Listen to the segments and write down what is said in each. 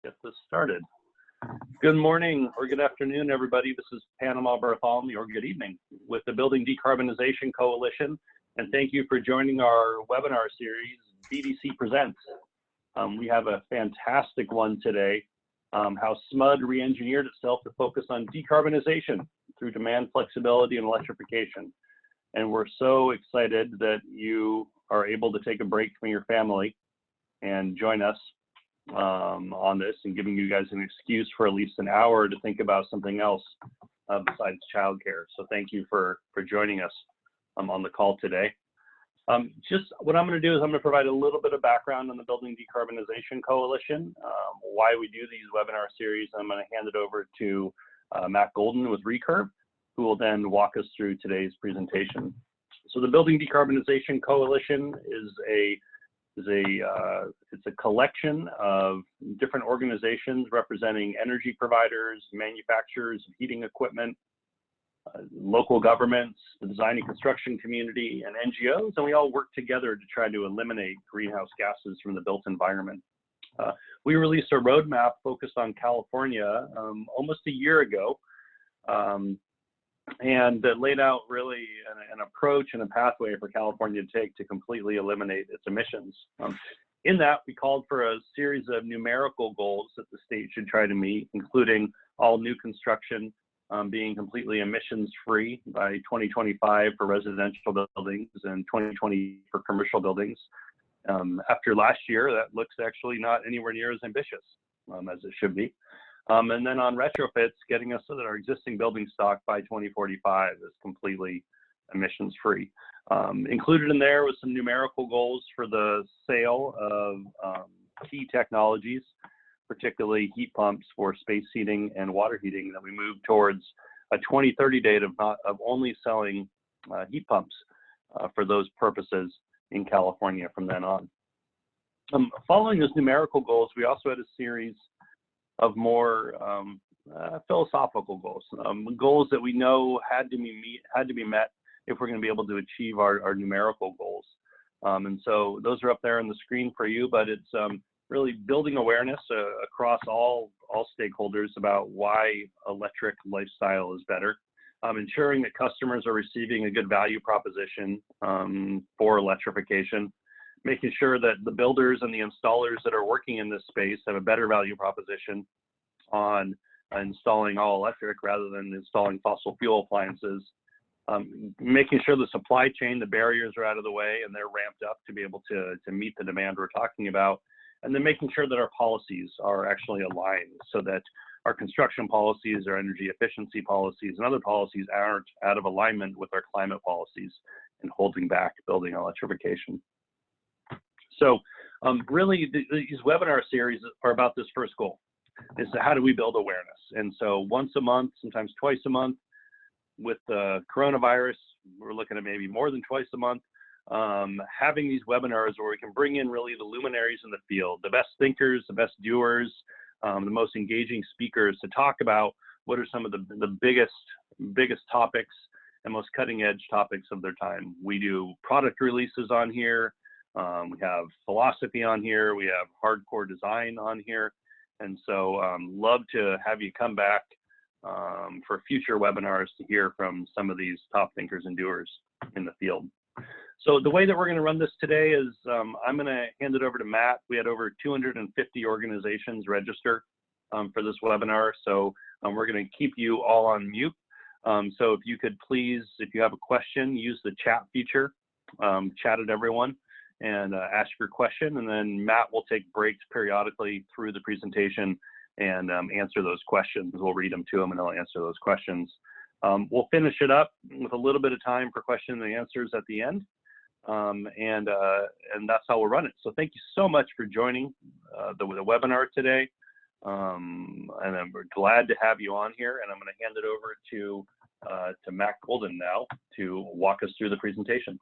Get this started. Good morning or good afternoon, everybody. This is Panama Bartholomew, or good evening, with the Building Decarbonization Coalition. And thank you for joining our webinar series, BDC Presents. We have a fantastic one today, how SMUD re-engineered itself to focus on decarbonization through demand flexibility and electrification. And we're so excited that you are able to take a break from your family and join us on this, and giving you guys an excuse for at least an hour to think about something else besides childcare. So thank you for joining us on the call today. Just what I'm going to do is I'm going to provide a little bit of background on the Building Decarbonization Coalition, why we do these webinar series. I'm going to hand it over to Matt Golden with Recurve, who will then walk us through today's presentation. So the Building Decarbonization Coalition it's a collection of different organizations representing energy providers, manufacturers of heating equipment, local governments, the design and construction community, and NGOs, and we all work together to try to eliminate greenhouse gases from the built environment. We released a roadmap focused on California almost a year ago, and that laid out really an approach and a pathway for California to take to completely eliminate its emissions. In that, we called for a series of numerical goals that the state should try to meet, including all new construction being completely emissions-free by 2025 for residential buildings and 2020 for commercial buildings. After last year, that looks actually not anywhere near as ambitious as it should be. And then on retrofits, getting us so that our existing building stock by 2045 is completely emissions-free. Included in there was some numerical goals for the sale of key technologies, particularly heat pumps for space heating and water heating, that we moved towards a 2030 date of only selling heat pumps for those purposes in California from then on. Following those numerical goals, we also had a series of more philosophical goals, goals that we know had to be met if we're going to be able to achieve our numerical goals. And so those are up there on the screen for you, but it's really building awareness across all stakeholders about why electric lifestyle is better, ensuring that customers are receiving a good value proposition for electrification, making sure that the builders and the installers that are working in this space have a better value proposition on installing all electric rather than installing fossil fuel appliances, making sure the supply chain, the barriers are out of the way and they're ramped up to be able to meet the demand we're talking about, and then making sure that our policies are actually aligned so that our construction policies, our energy efficiency policies, and other policies aren't out of alignment with our climate policies and holding back building electrification. So really, these webinar series are about this first goal, is how do we build awareness? And so once a month, sometimes twice a month, with the coronavirus, we're looking at maybe more than twice a month, having these webinars where we can bring in really the luminaries in the field, the best thinkers, the best doers, the most engaging speakers to talk about what are some of the biggest topics and most cutting edge topics of their time. We do product releases on here. We have philosophy on here. We have hardcore design on here. And so love to have you come back for future webinars to hear from some of these top thinkers and doers in the field. So the way that we're going to run this today is I'm going to hand it over to Matt. We had over 250 organizations register for this webinar. So we're going to keep you all on mute. So if you could please, if you have a question, use the chat feature, chat at everyone, and ask your question, and then Matt will take breaks periodically through the presentation and answer those questions. We'll read them to him and he'll answer those questions. We'll finish it up with a little bit of time for questions and answers at the end, and that's how we'll run it. So thank you so much for joining the webinar today, and we're glad to have you on here, and I'm going to hand it over to Matt Golden now to walk us through the presentation.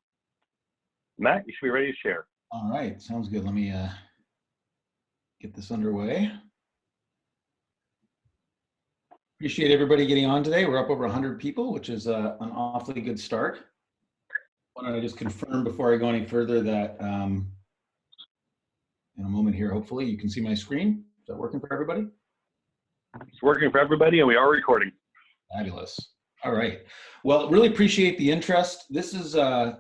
Matt, you should be ready to share. All right, sounds good. Let me get this underway. Appreciate everybody getting on today. We're up over 100 people, which is an awfully good start. Why don't I just confirm before I go any further that in a moment here, hopefully you can see my screen. that working for everybody? It's working for everybody, and we are recording. Fabulous. All right. Well, really appreciate the interest. This is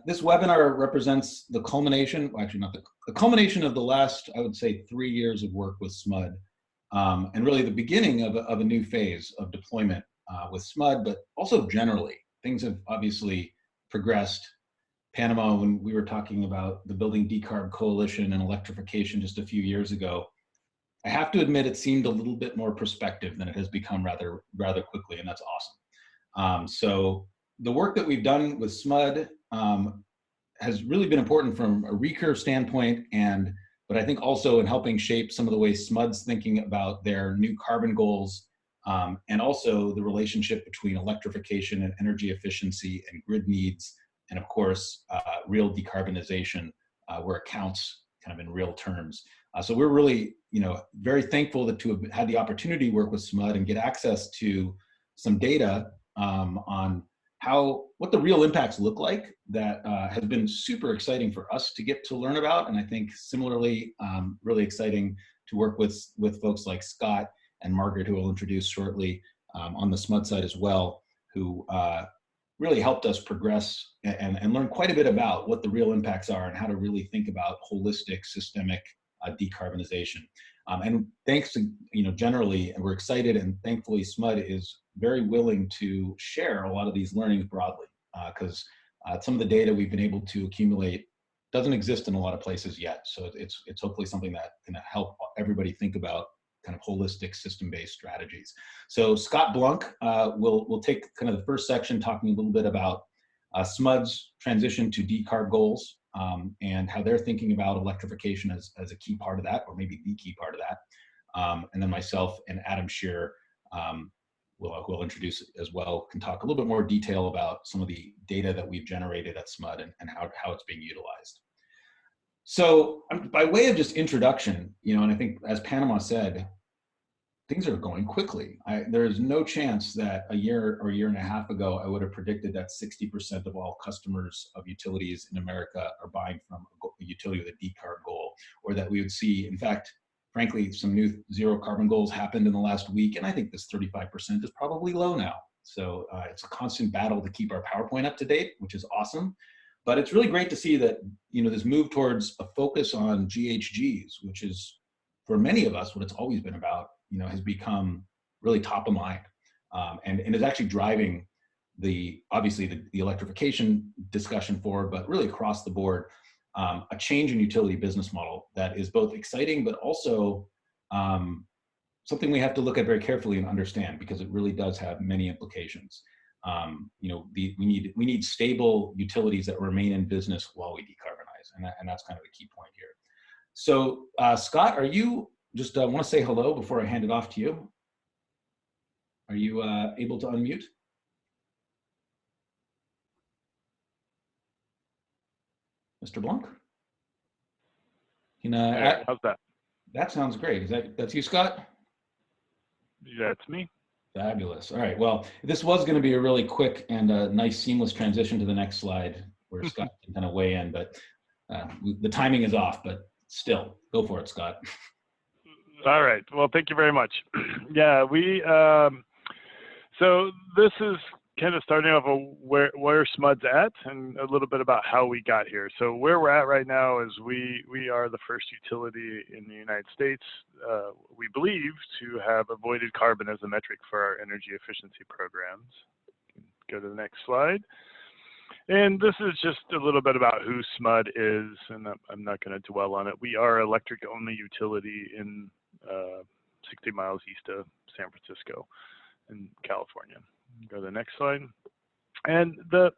this webinar represents the culmination, well, actually not the culmination of the last, I would say, 3 years of work with SMUD, and really the beginning of a new phase of deployment with SMUD, but also generally. Things have obviously progressed. Panama, when we were talking about the Building Decarb Coalition and electrification just a few years ago, I have to admit it seemed a little bit more prospective than it has become rather quickly, and that's awesome. So the work that we've done with SMUD has really been important from a recurve standpoint, but I think also in helping shape some of the ways SMUD's thinking about their new carbon goals, and also the relationship between electrification and energy efficiency and grid needs, and of course, real decarbonization where it counts kind of in real terms. So we're really, very thankful to have had the opportunity to work with SMUD and get access to some data on what the real impacts look like. That has been super exciting for us to get to learn about, and I think similarly really exciting to work with folks like Scott and Margaret, who will introduce shortly on the SMUD side as well, who really helped us progress and learn quite a bit about what the real impacts are and how to really think about holistic, systemic decarbonization. And thanks to, generally, and we're excited, and thankfully SMUD is very willing to share a lot of these learnings broadly, because some of the data we've been able to accumulate doesn't exist in a lot of places yet. So it's hopefully something that can help everybody think about kind of holistic system-based strategies. So Scott Blunk will take kind of the first section, talking a little bit about SMUD's transition to decarb goals, and how they're thinking about electrification as a key part of that, or maybe the key part of that. And then myself and Adam Shearer who will introduce as well, can talk a little bit more detail about some of the data that we've generated at SMUD and how it's being utilized. So by way of just introduction, and I think as Panama said, things are going quickly. There is no chance that a year or a year and a half ago, I would have predicted that 60% of all customers of utilities in America are buying from a utility with a decarb goal, or that we would see, in fact, frankly, some new zero carbon goals happened in the last week, and I think this 35% is probably low now. So it's a constant battle to keep our PowerPoint up to date, which is awesome. But it's really great to see that, this move towards a focus on GHGs, which is, for many of us, what it's always been about, has become really top of mind, and is actually driving obviously the electrification discussion forward, but really across the board, a change in utility business model that is both exciting, but also something we have to look at very carefully and understand, because it really does have many implications. We need stable utilities that remain in business while we decarbonize, and that's kind of the key point here. So Scott, are you just want to say hello before I hand it off to you? Are you able to unmute? Mr. Blanc? How's that? That sounds great. That's you, Scott? That's me. Fabulous. All right. Well, this was going to be a really quick and a nice seamless transition to the next slide where Scott can kind of weigh in, but the timing is off, but still, go for it, Scott. All right. Well, thank you very much. Yeah, so this is kind of starting off where SMUD's at, and a little bit about how we got here. So where we're at right now is we are the first utility in the United States, we believe, to have avoided carbon as a metric for our energy efficiency programs. Go to the next slide. And this is just a little bit about who SMUD is, and I'm not going to dwell on it. We are an electric-only utility in 60 miles east of San Francisco in California. Go to the next slide. And there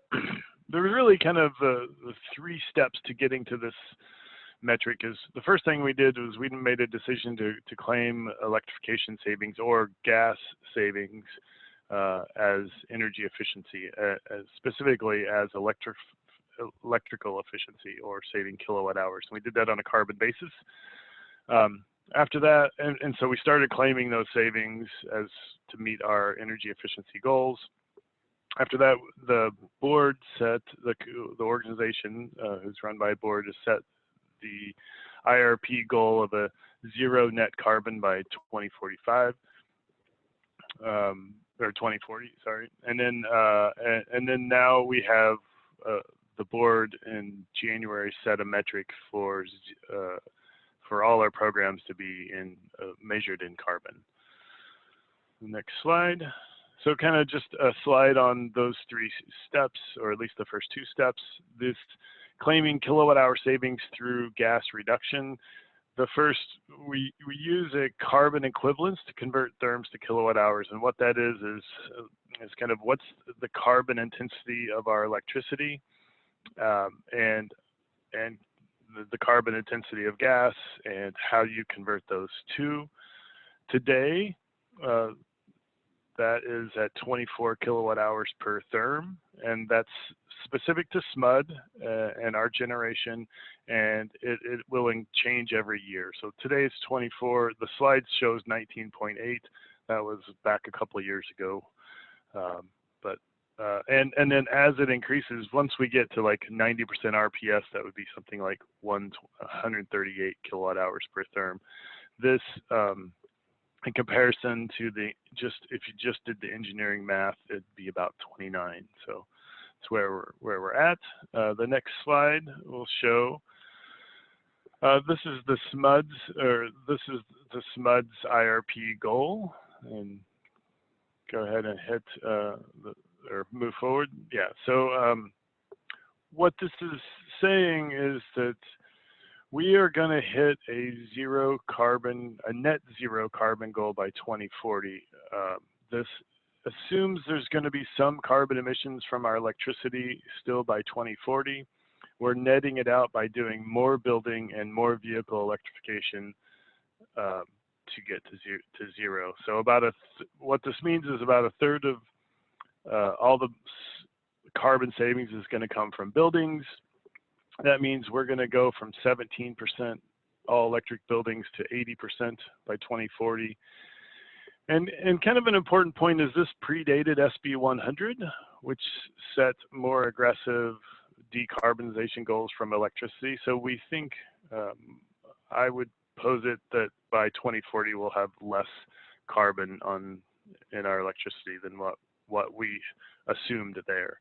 was really kind of the 3 steps to getting to this metric. Is the first thing we did was we made a decision to claim electrification savings or gas savings as energy efficiency, specifically as electrical efficiency, or saving kilowatt hours. And we did that on a carbon basis. After that, and so we started claiming those savings as to meet our energy efficiency goals. After that, the board set, the organization who's run by a board, has set the IRP goal of a zero net carbon by 2045. Or 2040, sorry. And then now we have the board in January set a metric for all our programs to be measured in carbon. Next slide. So kind of just a slide on those 3 steps, or at least the first 2 steps. This claiming kilowatt-hour savings through gas reduction. The first, we use a carbon equivalence to convert therms to kilowatt hours, and what that is kind of what's the carbon intensity of our electricity, and the carbon intensity of gas, and how you convert those two. Today, that is at 24 kilowatt hours per therm, and that's specific to SMUD and our generation, and it will change every year. So today's 24, the slide shows 19.8. That was back a couple of years ago. And then as it increases, once we get to like 90% RPS, that would be something like 138 kilowatt hours per therm. This, in comparison to if you just did the engineering math, it'd be about 29. So that's where we're at. The next slide will show. This is the SMUD's, or this is the SMUD's IRP goal. And go ahead and hit or move forward. Yeah. So what this is saying is that we are going to hit a net zero carbon goal by 2040. This assumes there's going to be some carbon emissions from our electricity still by 2040. We're netting it out by doing more building and more vehicle electrification to get to zero. So what this means is about a third of all the carbon savings is going to come from buildings. That means we're going to go from 17% all electric buildings to 80% by 2040. And kind of an important point is this predated SB 100, which set more aggressive decarbonization goals from electricity. So we think, I would pose it that by 2040 we'll have less carbon in our electricity than what we assumed there.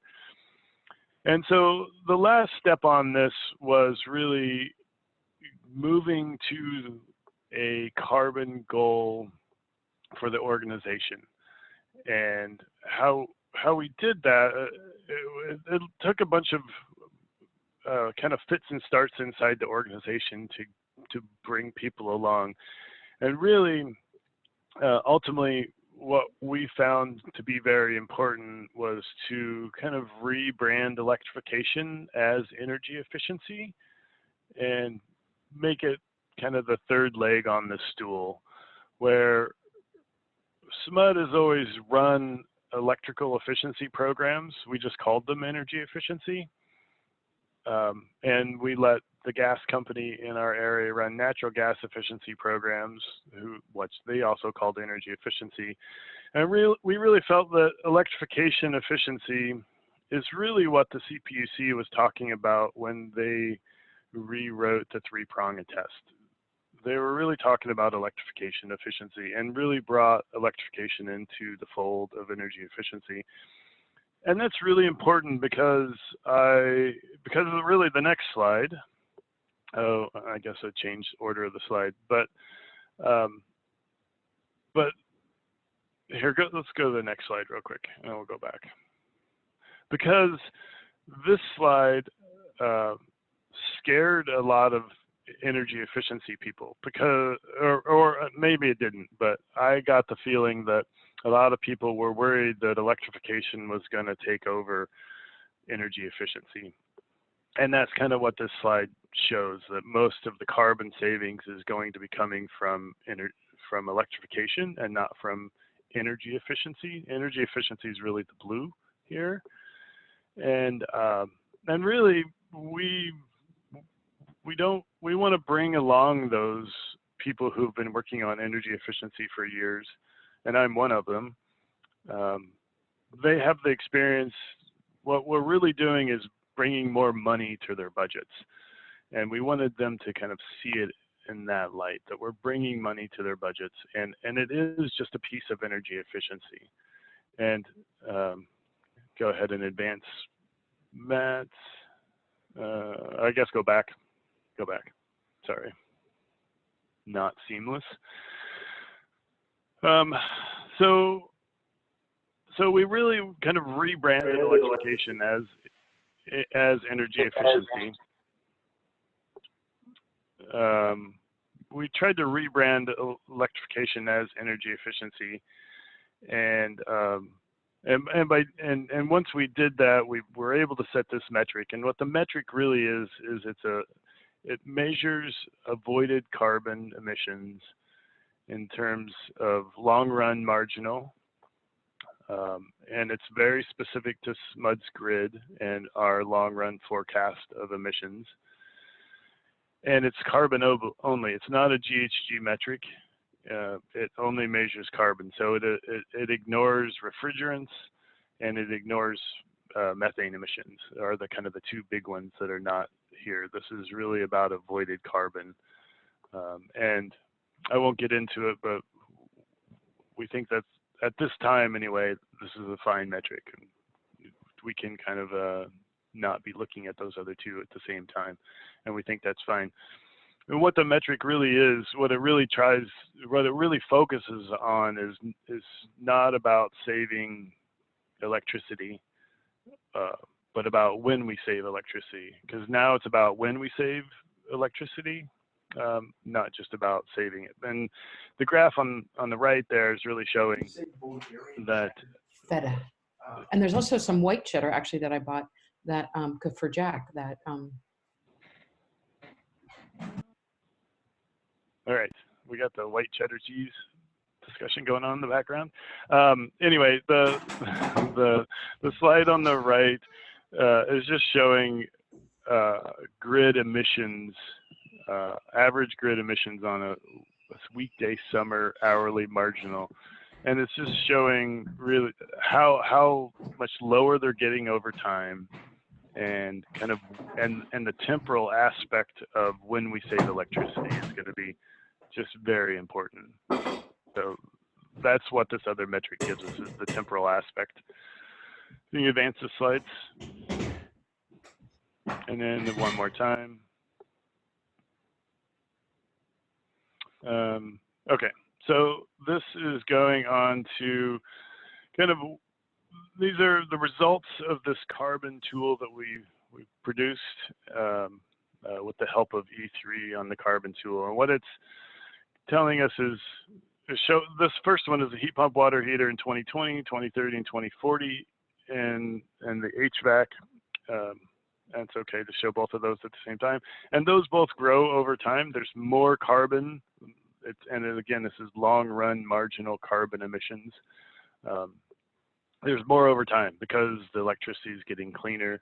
And so the last step on this was really moving to a carbon goal for the organization. And how we did that, it took a bunch of kind of fits and starts inside the organization to bring people along. And really, ultimately, what we found to be very important was to kind of rebrand electrification as energy efficiency and make it kind of the third leg on the stool, where SMUD has always run electrical efficiency programs. We just called them energy efficiency. And we let the gas company in our area run natural gas efficiency programs, which they also called energy efficiency. And we really felt that electrification efficiency is really what the CPUC was talking about when they rewrote the three-prong test. They were really talking about electrification efficiency and really brought electrification into the fold of energy efficiency. And that's really important because of really the next slide. Oh, I guess I changed order of the slide, but let's go to the next slide real quick, and we'll go back. Because this slide scared a lot of energy efficiency people, or maybe it didn't, but I got the feeling that a lot of people were worried that electrification was going to take over energy efficiency. And that's kind of what this slide shows, that most of the carbon savings is going to be coming from electrification and not from energy efficiency. Energy efficiency is really the blue here. And really, we want to bring along those people who've been working on energy efficiency for years, and I'm one of them. They have the experience. What we're really doing is bringing more money to their budgets, and we wanted them to kind of see it in that light, that we're bringing money to their budgets, and it is just a piece of energy efficiency. And go ahead and advance, Matt. I guess go back. Sorry, not seamless. So we really kind of rebranded electrification as energy efficiency. We tried to rebrand electrification as energy efficiency, and once we did that, we were able to set this metric. And what the metric really is it measures avoided carbon emissions in terms of long-run marginal, and it's very specific to SMUD's grid and our long-run forecast of emissions. And it's carbon only. It's not a GHG metric. It only measures carbon. So it ignores refrigerants, and it ignores methane emissions, are the kind of the two big ones that are not here. This is really about avoided carbon. And I won't get into it, but we think that at this time anyway, this is a fine metric. And we can kind of not be looking at those other two at the same time. And we think that's fine. And what the metric really is, what it really focuses on is not about saving electricity, but about when we save electricity. Because now it's about when we save electricity, not just about saving it. And the graph on the right there is really showing that. Feta. And there's also some white cheddar actually that I bought that for Jack that. All right, we got the white cheddar cheese discussion going on in the background. Anyway, the slide on the right is just showing grid emissions, average grid emissions on a weekday summer hourly marginal, and it's just showing really how much lower they're getting over time, and kind of and the temporal aspect of when we save electricity is going to be just very important. So that's what this other metric gives us, is the temporal aspect. Can you advance the slides? And then one more time. Okay, so this is going on to kind of, these are the results of this carbon tool that we produced with the help of E3 on the carbon tool. And what it's telling us is, this first one is a heat pump water heater in 2020, 2030, and 2040, and the HVAC. And it's okay to show both of those at the same time. And those both grow over time. There's more carbon. And again, this is long run marginal carbon emissions. There's more over time because the electricity is getting cleaner.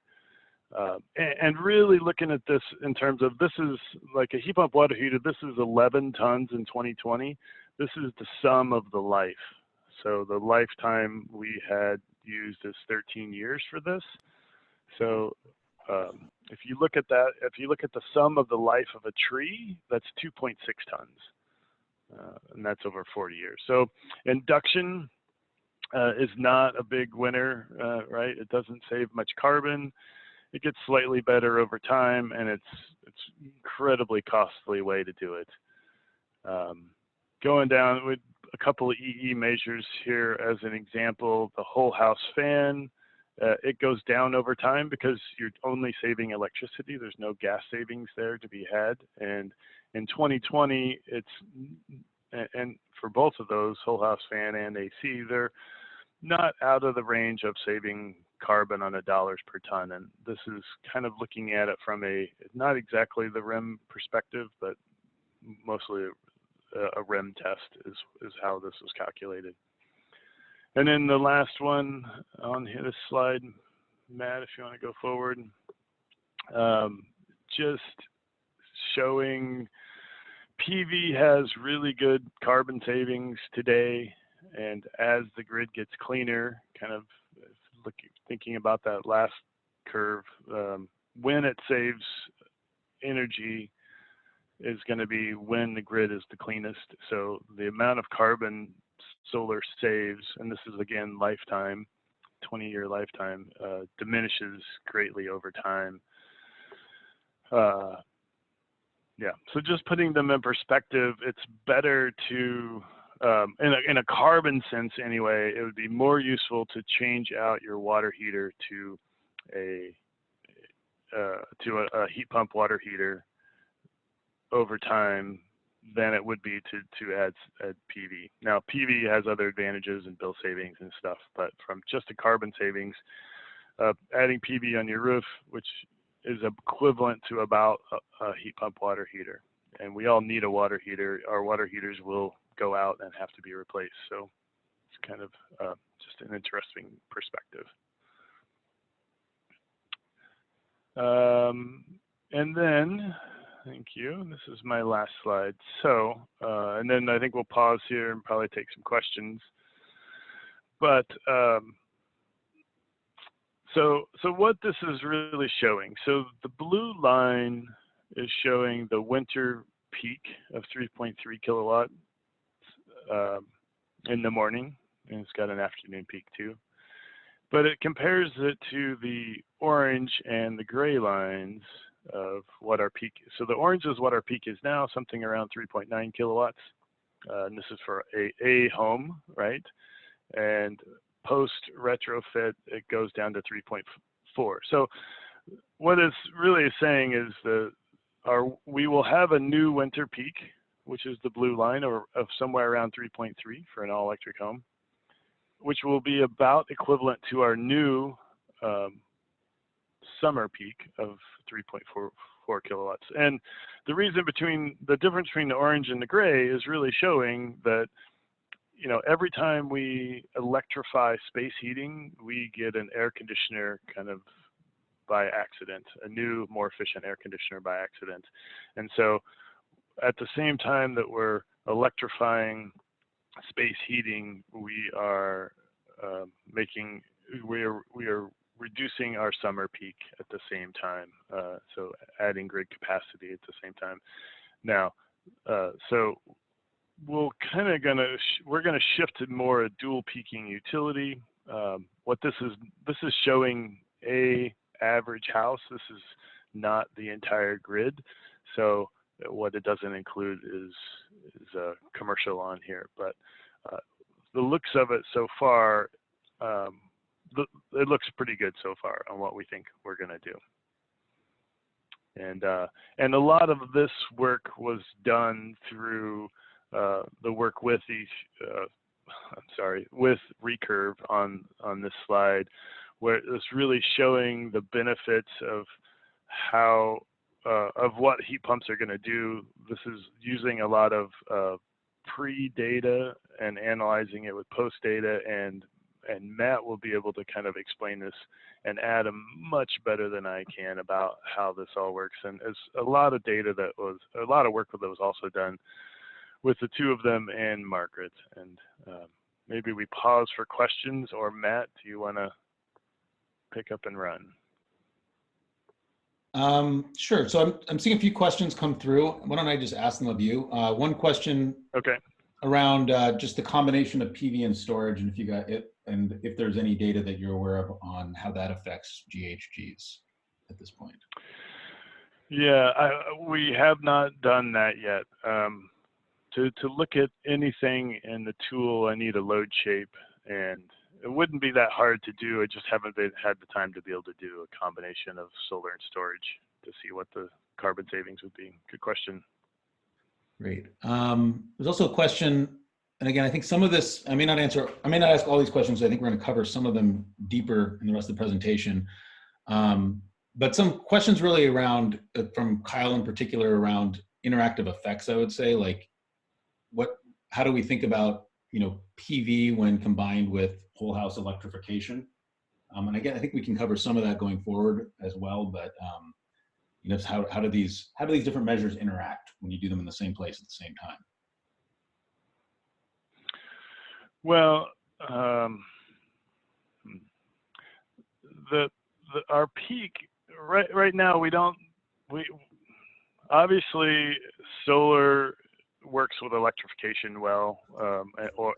And really looking at this in terms of, this is like a heat pump water heater. This is 11 tons in 2020. This is the sum of the life. So the lifetime we had used is 13 years for this. So if you look at that, if you look at the sum of the life of a tree, that's 2.6 tons. And that's over 40 years. So induction is not a big winner, right? It doesn't save much carbon. It gets slightly better over time, and it's incredibly costly way to do it. Going down with a couple of EE measures here as an example, the whole house fan, it goes down over time because you're only saving electricity. There's no gas savings there to be had. And in 2020, and for both of those, whole house fan and AC, they're not out of the range of saving carbon on $1 per ton. And this is kind of looking at it from not exactly the REM perspective, but mostly a REM test is how this was calculated. And then the last one on this slide, Matt, if you want to go forward, just showing PV has really good carbon savings today, and as the grid gets cleaner, kind of thinking about that last curve, when it saves energy, is going to be when the grid is the cleanest. So the amount of carbon solar saves, and this is again lifetime, 20-year lifetime, diminishes greatly over time. Yeah, so just putting them in perspective, it's better to, in a carbon sense anyway, it would be more useful to change out your water heater to a heat pump water heater over time than it would be to add PV. Now, PV has other advantages and bill savings and stuff, but from just a carbon savings, adding PV on your roof, which is equivalent to about a heat pump water heater. And we all need a water heater. Our water heaters will go out and have to be replaced. So it's kind of just an interesting perspective. And then, thank you. This is my last slide. So, and then I think we'll pause here and probably take some questions. But so what this is really showing, so the blue line is showing the winter peak of 3.3 kilowatts in the morning, and it's got an afternoon peak too. But it compares it to the orange and the gray lines of what our peak is. So the orange is what our peak is now, something around 3.9 kilowatts. And this is for a home, right? And post retrofit, it goes down to 3.4. So what it's really saying is that we will have a new winter peak, which is the blue line, or of somewhere around 3.3 for an all-electric home, which will be about equivalent to our new summer peak of 3.44 kilowatts. And the difference between the orange and the gray is really showing that, you know, every time we electrify space heating, we get an air conditioner kind of by accident, a new, more efficient air conditioner by accident. And so at the same time that we're electrifying space heating, we are we are reducing our summer peak at the same time. So adding grid capacity at the same time. Now, so we're gonna shift to more a dual peaking utility. What this is showing a average house. This is not the entire grid. So what it doesn't include is a commercial on here, but the looks of it so far, it looks pretty good so far on what we think we're going to do. And a lot of this work was done through the work with with Recurve on this slide, where it's really showing the benefits of how of what heat pumps are going to do. This is using a lot of pre-data and analyzing it with post-data, and Matt will be able to kind of explain this and add much better than I can about how this all works. And it's a lot of work that was also done with the two of them and Margaret. And maybe we pause for questions, or Matt, do you want to pick up and run? Sure. So I'm seeing a few questions come through. Why don't I just ask them of you? One question. Okay. Around just the combination of PV and storage, and if you got it, and if there's any data that you're aware of on how that affects GHGs at this point. Yeah, we have not done that yet. To look at anything in the tool, I need a load shape, and it wouldn't be that hard to do. I just haven't had the time to be able to do a combination of solar and storage to see what the carbon savings would be. Good question. Great. There's also a question, and again, I think some of this, I may not ask all these questions. I think we're going to cover some of them deeper in the rest of the presentation. But some questions really around, from Kyle in particular, around interactive effects, I would say, like how do we think about, PV when combined with whole house electrification? And again, I think we can cover some of that going forward as well, but how do these different measures interact when you do them in the same place at the same time? Well, our peak right now, obviously, solar works with electrification well,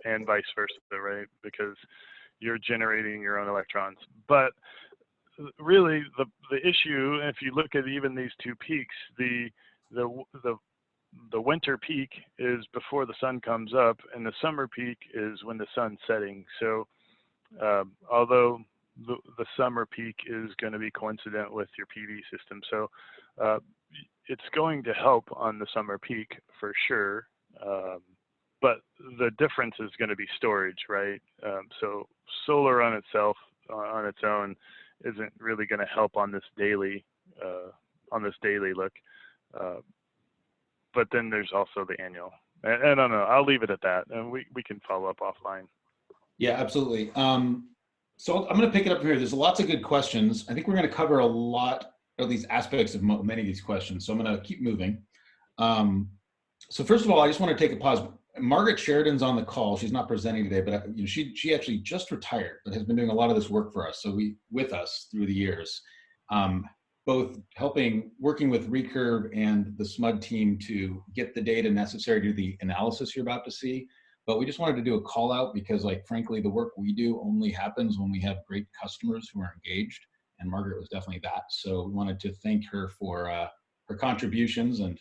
and vice versa, right? Because you're generating your own electrons. But really, the issue, if you look at even these two peaks, the winter peak is before the sun comes up, and the summer peak is when the sun's setting. So, although the summer peak is going to be coincident with your PV system, so it's going to help on the summer peak for sure. But the difference is going to be storage, right? So solar on itself, on its own, isn't really going to help on this daily look. But then there's also the annual. And I don't know. I'll leave it at that, and we can follow up offline. Yeah, absolutely. So I'm going to pick it up from here. There's lots of good questions. I think we're going to cover a lot of these aspects of many of these questions. So I'm going to keep moving. So first of all, I just want to take a pause. Margaret Sheridan's on the call. She's not presenting today, but she actually just retired, but has been doing a lot of this work for us. So with us through the years, both working with Recurve and the SMUD team to get the data necessary to do the analysis you're about to see. But we just wanted to do a call out because, like, frankly, the work we do only happens when we have great customers who are engaged. And Margaret was definitely that. So we wanted to thank her for her contributions, and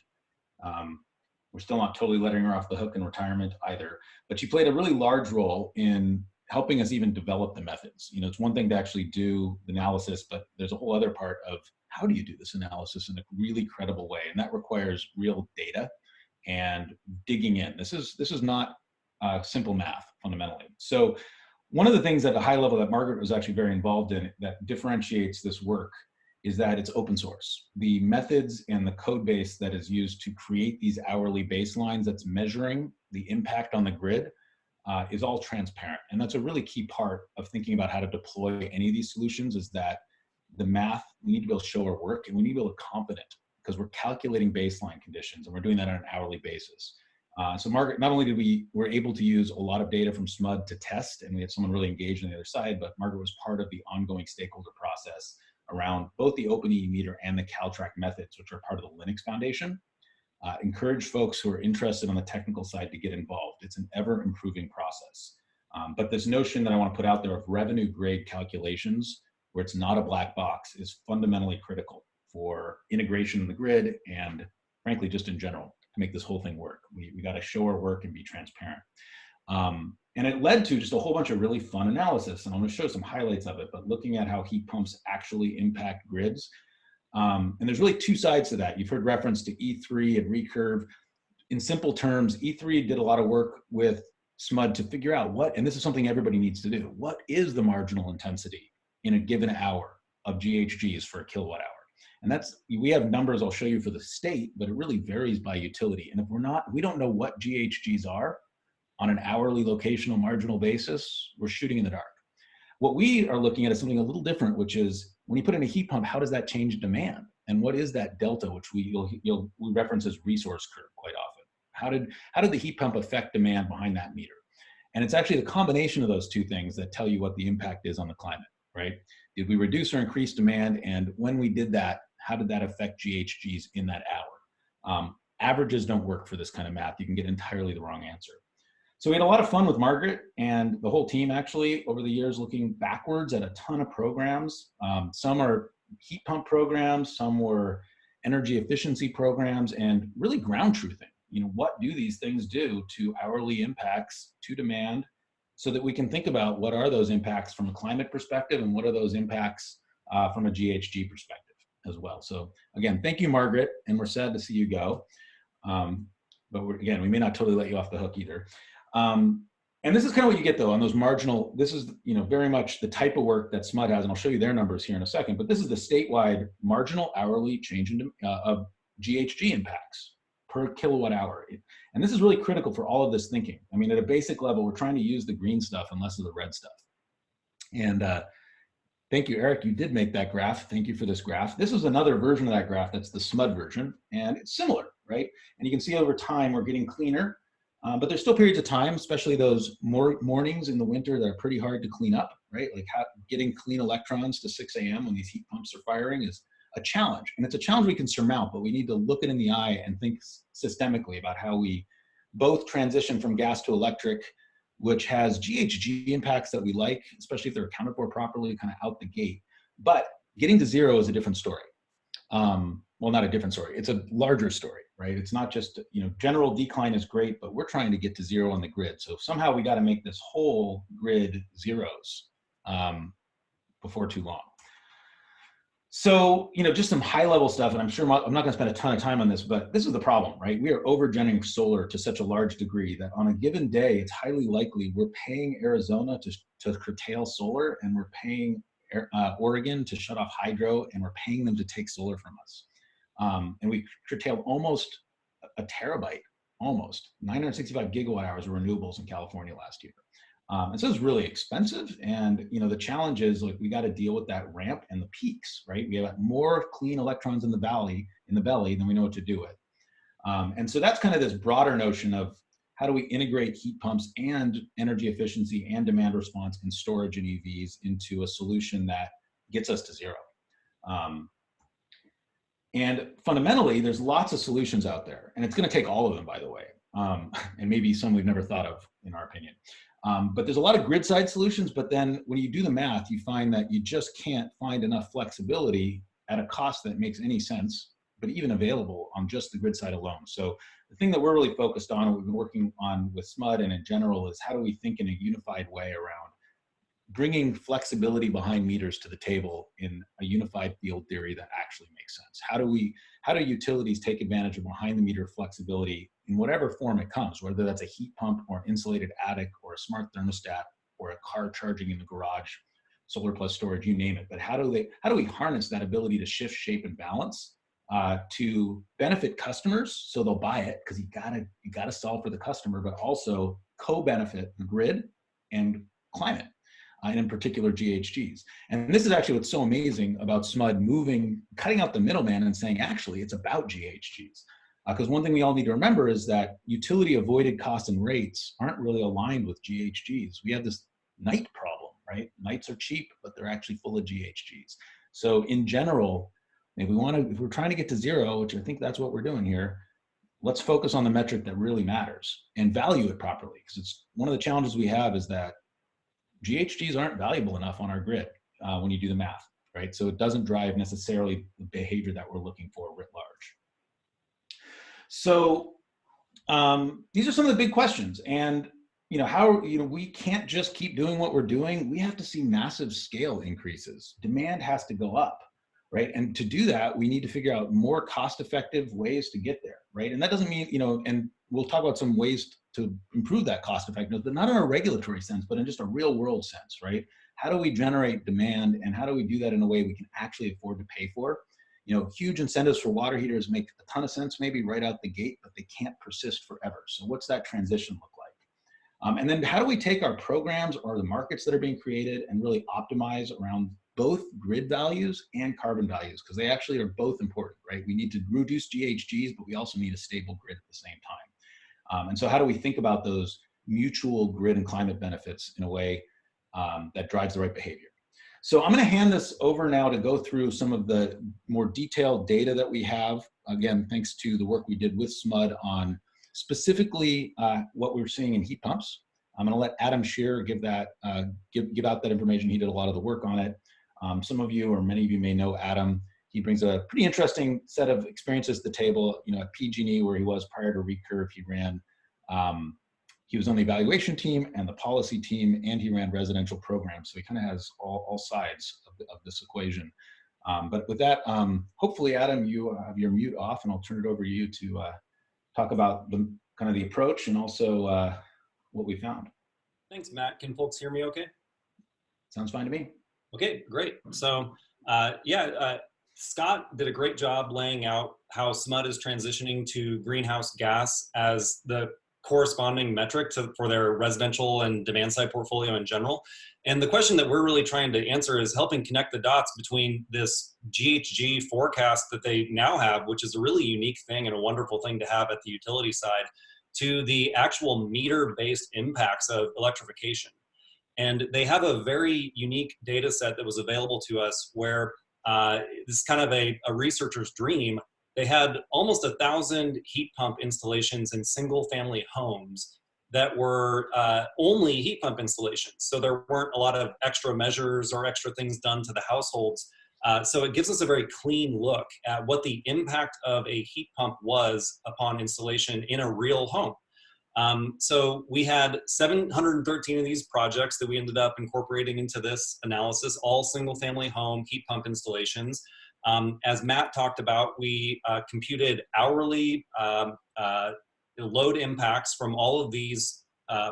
we're still not totally letting her off the hook in retirement either. But she played a really large role in helping us even develop the methods. You know, it's one thing to actually do the analysis, but there's a whole other part of how do you do this analysis in a really credible way, and that requires real data and digging in. This is not simple math fundamentally. So one of the things at a high level that Margaret was actually very involved in that differentiates this work is that it's open source. The methods and the code base that is used to create these hourly baselines that's measuring the impact on the grid is all transparent. And that's a really key part of thinking about how to deploy any of these solutions, is that the math, we need to be able to show our work, and we need to be able to comp it because we're calculating baseline conditions, and we're doing that on an hourly basis. So Margaret, not only were able to use a lot of data from SMUD to test, and we had someone really engaged on the other side, but Margaret was part of the ongoing stakeholder process around both the OpenEE meter and the CalTrack methods, which are part of the Linux Foundation. Encourage folks who are interested on the technical side to get involved. It's an ever-improving process. But this notion that I want to put out there of revenue grade calculations, where it's not a black box, is fundamentally critical for integration in the grid and, frankly, just in general, to make this whole thing work. We got to show our work and be transparent. And it led to just a whole bunch of really fun analysis. And I'm going to show some highlights of it, but looking at how heat pumps actually impact grids. And there's really two sides to that. You've heard reference to E3 and Recurve. In simple terms, E3 did a lot of work with SMUD to figure out what, and this is something everybody needs to do, what is the marginal intensity in a given hour of GHGs for a kilowatt hour? And we have numbers I'll show you for the state, but it really varies by utility. And if we don't know what GHGs are on an hourly locational marginal basis, we're shooting in the dark. What we are looking at is something a little different, which is when you put in a heat pump, how does that change demand? And what is that delta, which we reference as resource curve quite often? How did the heat pump affect demand behind that meter? And it's actually the combination of those two things that tell you what the impact is on the climate, right? Did we reduce or increase demand? And when we did that, how did that affect GHGs in that hour? Averages don't work for this kind of math. You can get entirely the wrong answer. So we had a lot of fun with Margaret and the whole team actually over the years looking backwards at a ton of programs. Some are heat pump programs, some were energy efficiency programs, and really ground truthing. You know, what do these things do to hourly impacts to demand, so that we can think about what are those impacts from a climate perspective and what are those impacts from a GHG perspective as well. So again, thank you, Margaret, and we're sad to see you go. But again, we may not totally let you off the hook either. And this is kind of what you get though on those marginal, this is, you know, very much the type of work that SMUD has, and I'll show you their numbers here in a second, but this is the statewide marginal hourly change in, of GHG impacts per kilowatt hour. And this is really critical for all of this thinking. I mean, at a basic level, we're trying to use the green stuff and less of the red stuff. And thank you, Eric, you did make that graph. Thank you for this graph. This is another version of that graph, that's the SMUD version, and it's similar, right? And you can see over time, we're getting cleaner. But there's still periods of time, especially those mornings in the winter that are pretty hard to clean up, right? Like getting clean electrons to 6 a.m. when these heat pumps are firing is a challenge. And it's a challenge we can surmount, but we need to look it in the eye and think systemically about how we both transition from gas to electric, which has GHG impacts that we like, especially if they're accounted for properly, kind of out the gate. But getting to zero is a different story. Well, not a different story. It's a larger story, right? It's not just, general decline is great, but we're trying to get to zero on the grid. So somehow we got to make this whole grid zeros before too long. So, just some high level stuff, and I'm sure I'm not going to spend a ton of time on this, but this is the problem, right? We are over-generating solar to such a large degree that on a given day, it's highly likely we're paying Arizona to curtail solar, and we're paying Oregon to shut off hydro, and we're paying them to take solar from us. And we curtailed almost a terabyte, almost 965 gigawatt hours of renewables in California last year. And so it's really expensive. And, the challenge is we got to deal with that ramp and the peaks, right? We have more clean electrons in the belly than we know what to do with. And so that's kind of this broader notion of how do we integrate heat pumps and energy efficiency and demand response and storage and EVs into a solution that gets us to zero. And fundamentally, there's lots of solutions out there, and it's going to take all of them, by the way, and maybe some we've never thought of, in our opinion. But there's a lot of grid side solutions, but then when you do the math, you find that you just can't find enough flexibility at a cost that makes any sense, but even available on just the grid side alone. So the thing that we're really focused on, and we've been working on with SMUD and in general, is how do we think in a unified way around bringing flexibility behind meters to the table in a unified field theory that actually makes sense. How do utilities take advantage of behind the meter flexibility in whatever form it comes, whether that's a heat pump or an insulated attic or a smart thermostat or a car charging in the garage, solar plus storage, you name it. But how do we harness that ability to shift, shape, and balance to benefit customers so they'll buy it, because you gotta solve for the customer, but also co-benefit the grid and climate. And in particular GHGs. And this is actually what's so amazing about SMUD cutting out the middleman and saying, actually, it's about GHGs. Because one thing we all need to remember is that utility avoided costs and rates aren't really aligned with GHGs. We have this night problem, right? Nights are cheap, but they're actually full of GHGs. So in general, if we're trying to get to zero, which I think that's what we're doing here, let's focus on the metric that really matters and value it properly. Because it's one of the challenges we have is that GHGs aren't valuable enough on our grid when you do the math, right? So it doesn't drive necessarily the behavior that we're looking for writ large. So these are some of the big questions. And we can't just keep doing what we're doing. We have to see massive scale increases. Demand has to go up, right? And to do that, we need to figure out more cost-effective ways to get there, right? And that doesn't mean, and we'll talk about some ways to improve that cost effectiveness, but not in a regulatory sense, but in just a real world sense, right? How do we generate demand, and how do we do that in a way we can actually afford to pay for? Huge incentives for water heaters make a ton of sense maybe right out the gate, but they can't persist forever. So what's that transition look like? And then how do we take our programs or the markets that are being created and really optimize around both grid values and carbon values? Because they actually are both important, right? We need to reduce GHGs, but we also need a stable grid at the same time. And so how do we think about those mutual grid and climate benefits in a way that drives the right behavior? So I'm going to hand this over now to go through some of the more detailed data that we have. Again, thanks to the work we did with SMUD on specifically what we're seeing in heat pumps. I'm going to let Adam Shearer give out that information. He did a lot of the work on it. Some of you, or many of you, may know Adam. He brings a pretty interesting set of experiences to the table. At PG&E, where he was prior to Recurve, he was on the evaluation team and the policy team, and he ran residential programs. So he kind of has all sides of this equation. But with that, hopefully, Adam, you have your mute off, and I'll turn it over to you to talk about the approach and also what we found. Thanks, Matt. Can folks hear me okay? Sounds fine to me. Okay, great. So Scott did a great job laying out how SMUD is transitioning to greenhouse gas as the corresponding metric for their residential and demand side portfolio in general. And the question that we're really trying to answer is helping connect the dots between this GHG forecast that they now have, which is a really unique thing and a wonderful thing to have at the utility side, to the actual meter-based impacts of electrification. And they have a very unique data set that was available to us where this is kind of a researcher's dream. They had almost 1,000 heat pump installations in single family homes that were only heat pump installations. So there weren't a lot of extra measures or extra things done to the households. So it gives us a very clean look at what the impact of a heat pump was upon installation in a real home. So we had 713 of these projects that we ended up incorporating into this analysis, all single family home heat pump installations. As Matt talked about, we computed hourly load impacts from all of these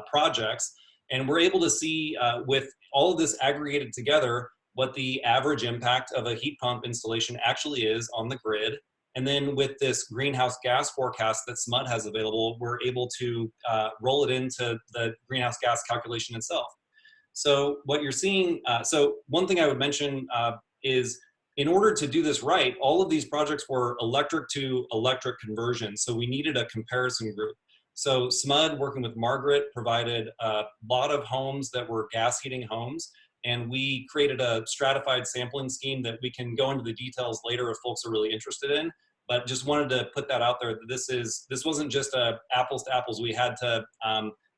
projects, and we're able to see with all of this aggregated together what the average impact of a heat pump installation actually is on the grid. And then with this greenhouse gas forecast that SMUD has available, we're able to roll it into the greenhouse gas calculation itself. So what you're seeing, so one thing I would mention is in order to do this right, all of these projects were electric to electric conversion. So we needed a comparison group. So SMUD, working with Margaret, provided a lot of homes that were gas heating homes. And we created a stratified sampling scheme that we can go into the details later if folks are really interested in. But just wanted to put that out there that this wasn't just a apples to apples. We had to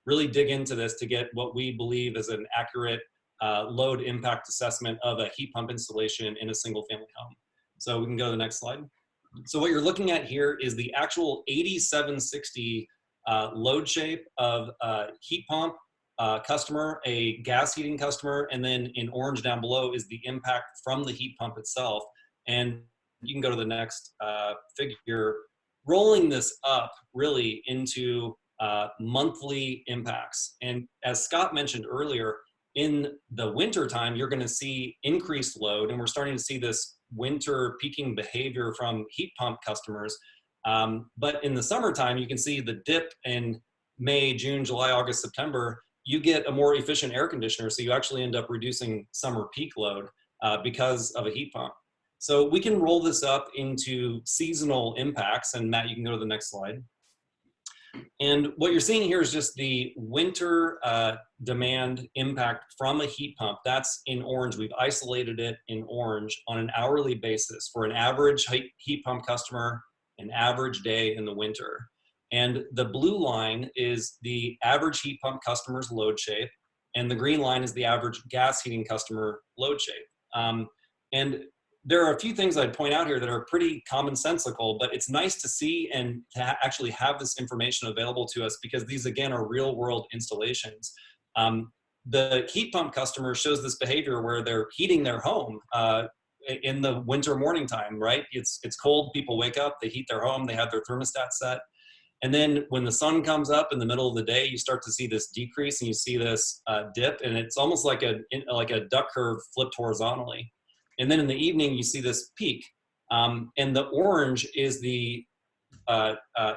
really dig into this to get what we believe is an accurate load impact assessment of a heat pump installation in a single family home. So we can go to the next slide. So what you're looking at here is the actual 8760 load shape of a heat pump customer, a gas heating customer, and then in orange down below is the impact from the heat pump itself. And you can go to the next figure, rolling this up really into monthly impacts. And as Scott mentioned earlier, in the winter time, you're going to see increased load, and we're starting to see this winter peaking behavior from heat pump customers. But in the summertime, you can see the dip in May, June, July, August, September. You get a more efficient air conditioner, so you actually end up reducing summer peak load because of a heat pump. So we can roll this up into seasonal impacts, and Matt, you can go to the next slide. And what you're seeing here is just the winter demand impact from a heat pump. That's in orange. We've isolated it in orange on an hourly basis for an average heat pump customer, an average day in the winter. And the blue line is the average heat pump customer's load shape, and the green line is the average gas heating customer load shape. And there are a few things I'd point out here that are pretty commonsensical, but it's nice to see and to actually have this information available to us because these, again, are real world installations. The heat pump customer shows this behavior where they're heating their home in the winter morning time, right? It's cold, people wake up, they heat their home, they have their thermostat set. And then when the sun comes up in the middle of the day, you start to see this decrease and you see this dip, and it's almost like a duck curve flipped horizontally. And then in the evening, you see this peak. And the orange is the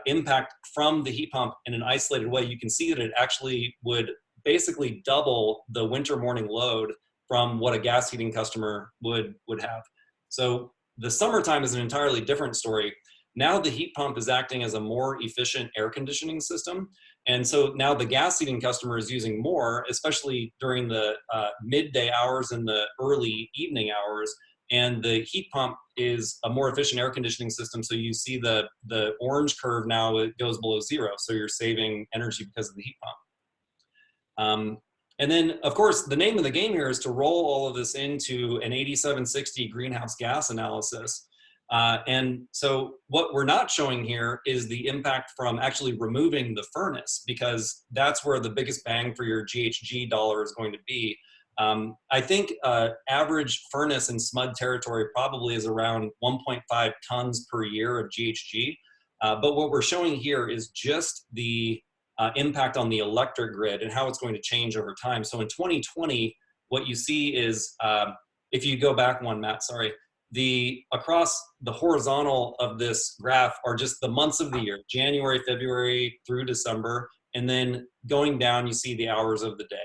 impact from the heat pump in an isolated way. You can see that it actually would basically double the winter morning load from what a gas heating customer would have. So the summertime is an entirely different story. Now the heat pump is acting as a more efficient air conditioning system. And so now the gas heating customer is using more, especially during the midday hours and the early evening hours. And the heat pump is a more efficient air conditioning system. So you see the orange curve now, it goes below zero. So you're saving energy because of the heat pump. And then, of course, the name of the game here is to roll all of this into an 8760 greenhouse gas analysis. And so what we're not showing here is the impact from actually removing the furnace, because that's where the biggest bang for your GHG dollar is going to be. I think average furnace in SMUD territory probably is around 1.5 tons per year of GHG. But what we're showing here is just the impact on the electric grid and how it's going to change over time. So in 2020, what you see is, if you go back one, Matt, sorry, across the horizontal of this graph are just the months of the year, January, February through December, and then going down, you see the hours of the day.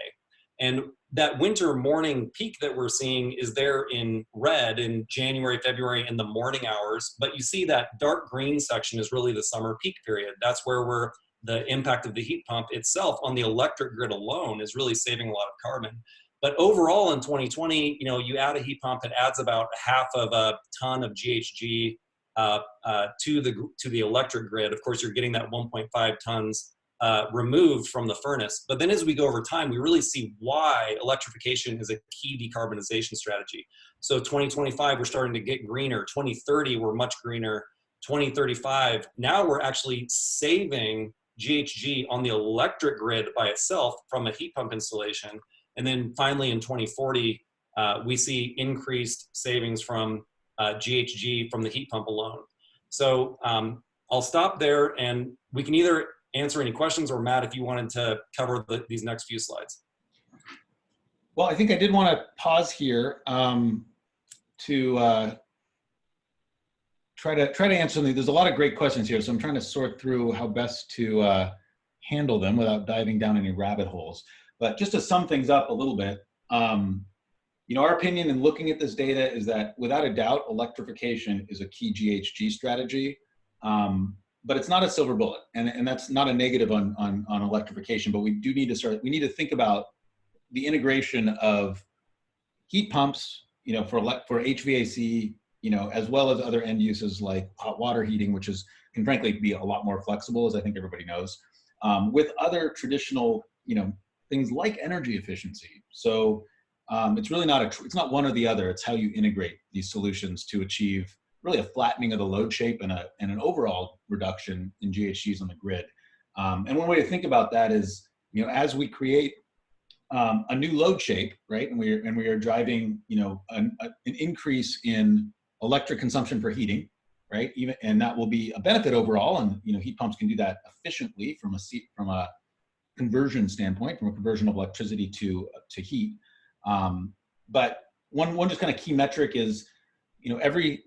And that winter morning peak that we're seeing is there in red in January, February in the morning hours, but you see that dark green section is really the summer peak period. That's where the impact of the heat pump itself on the electric grid alone is really saving a lot of carbon. But overall in 2020, you know, you add a heat pump, it adds about half of a ton of GHG to the electric grid. Of course, you're getting that 1.5 tons removed from the furnace. But then as we go over time, we really see why electrification is a key decarbonization strategy. So 2025, we're starting to get greener. 2030, we're much greener. 2035, now we're actually saving GHG on the electric grid by itself from a heat pump installation. And then finally in 2040, we see increased savings from GHG from the heat pump alone. So I'll stop there, and we can either answer any questions, or Matt, if you wanted to cover these next few slides. Well, I think I did want to pause here to try to answer them. There's a lot of great questions here, so I'm trying to sort through how best to handle them without diving down any rabbit holes. But just to sum things up a little bit, you know, our opinion in looking at this data is that without a doubt, electrification is a key GHG strategy, but it's not a silver bullet, and that's not a negative on electrification. But we do need to we need to think about the integration of heat pumps, you know, for HVAC, you know, as well as other end uses like hot water heating, which can frankly be a lot more flexible, as I think everybody knows, with other traditional, you know, things like energy efficiency. So it's really it's not one or the other. It's how you integrate these solutions to achieve really a flattening of the load shape and an overall reduction in GHGs on the grid. And one way to think about that is, you know, as we create a new load shape, right, and we are driving, you know, an increase in electric consumption for heating, right, and that will be a benefit overall. And, you know, heat pumps can do that efficiently from a conversion standpoint, from a conversion of electricity to heat. But one just kind of key metric is, you know, every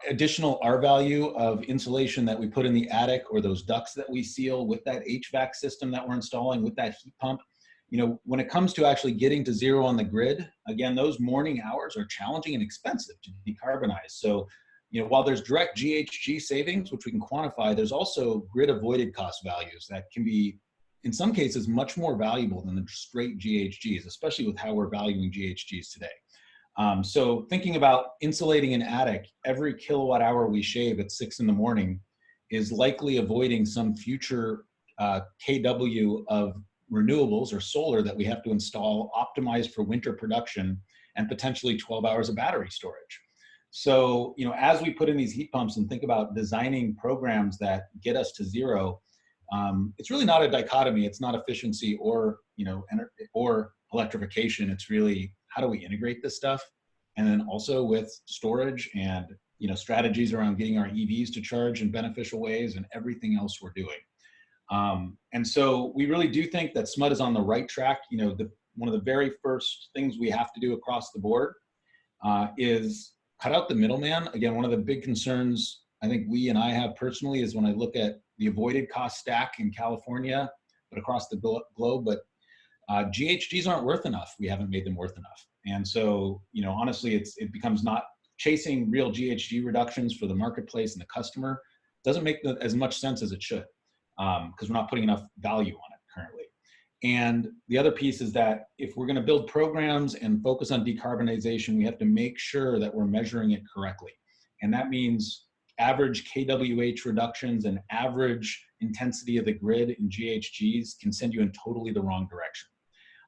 additional R value of insulation that we put in the attic, or those ducts that we seal with that HVAC system that we're installing with that heat pump, you know, when it comes to actually getting to zero on the grid, again, those morning hours are challenging and expensive to decarbonize. So, you know, while there's direct GHG savings, which we can quantify, there's also grid avoided cost values that can be, in some cases, much more valuable than the straight GHGs, especially with how we're valuing GHGs today. So thinking about insulating an attic, every kilowatt hour we shave at 6 in the morning is likely avoiding some future kW of renewables or solar that we have to install, optimized for winter production, and potentially 12 hours of battery storage. So, you know, as we put in these heat pumps and think about designing programs that get us to zero, it's really not a dichotomy. It's not efficiency or, you know, or electrification. It's really, how do we integrate this stuff? And then also with storage and, you know, strategies around getting our EVs to charge in beneficial ways and everything else we're doing. And so we really do think that SMUD is on the right track. You know, one of the very first things we have to do across the board is cut out the middleman. Again, one of the big concerns I think we and I have personally is when I look at the avoided cost stack in California, but across the globe, but GHGs aren't worth enough. We haven't made them worth enough. And so, you know, honestly, it becomes not chasing real GHG reductions for the marketplace and the customer doesn't make as much sense as it should, because we're not putting enough value on it currently. And the other piece is that if we're going to build programs and focus on decarbonization, we have to make sure that we're measuring it correctly. And that means average kWh reductions and average intensity of the grid in GHGs can send you in totally the wrong direction.